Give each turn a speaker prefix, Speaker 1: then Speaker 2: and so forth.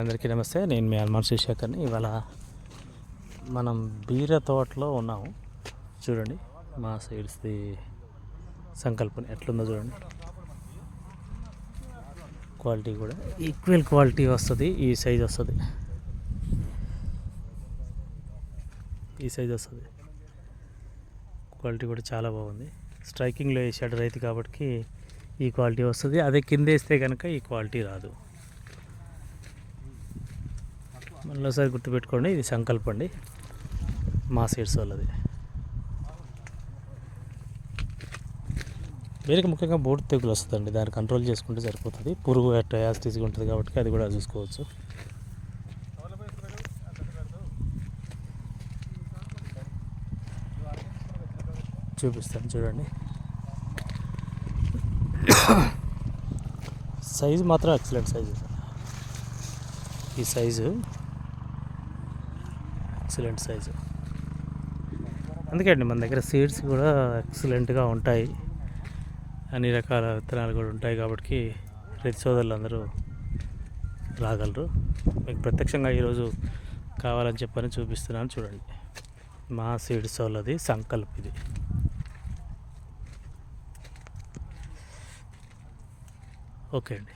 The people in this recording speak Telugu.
Speaker 1: అందరికీ నమస్తే. నేను మీ హనుమాన్ శేఖర్ని. ఇవాళ మనం బీర తోటలో ఉన్నాము. చూడండి మా సైడ్స్ది సంకల్పం ఎట్లుందో చూడండి. క్వాలిటీ కూడా ఈక్వల్ క్వాలిటీ వస్తుంది. ఈ సైజ్ వస్తుంది. క్వాలిటీ కూడా చాలా బాగుంది. స్ట్రైకింగ్లో వేసాడు రైతు కాబట్టి ఈ క్వాలిటీ వస్తుంది. అదే కింద వేస్తే కనుక ఈ క్వాలిటీ రాదు. మళ్ళీసారి గుర్తుపెట్టుకోండి, ఇది సంకల్పం అండి, మా సీడ్స్ వాళ్ళది. వీరికి ముఖ్యంగా బోర్డు తెగులు వస్తుందండి, దాన్ని కంట్రోల్ చేసుకుంటే సరిపోతుంది. పురుగు యాస్టీస్గా ఉంటుంది కాబట్టి అది కూడా చూసుకోవచ్చు. చూపిస్తాను చూడండి. సైజు మాత్రం ఎక్సలెంట్ సైజు. ఈ సైజు ఎక్సలెంట్ సైజు. అందుకే అండి మన దగ్గర సీడ్స్ కూడా ఎక్సలెంట్గా ఉంటాయి. అన్ని రకాల విత్తనాలు కూడా ఉంటాయి కాబట్టి రైతు సోదరులు అందరూ రాగలరు. మీకు ప్రత్యక్షంగా ఈరోజు కావాలని చెప్పని చూపిస్తున్నాను చూడండి. మా సీడ్స్ వాళ్ళది సంకల్ప్ ఇది. ఓకే అండి.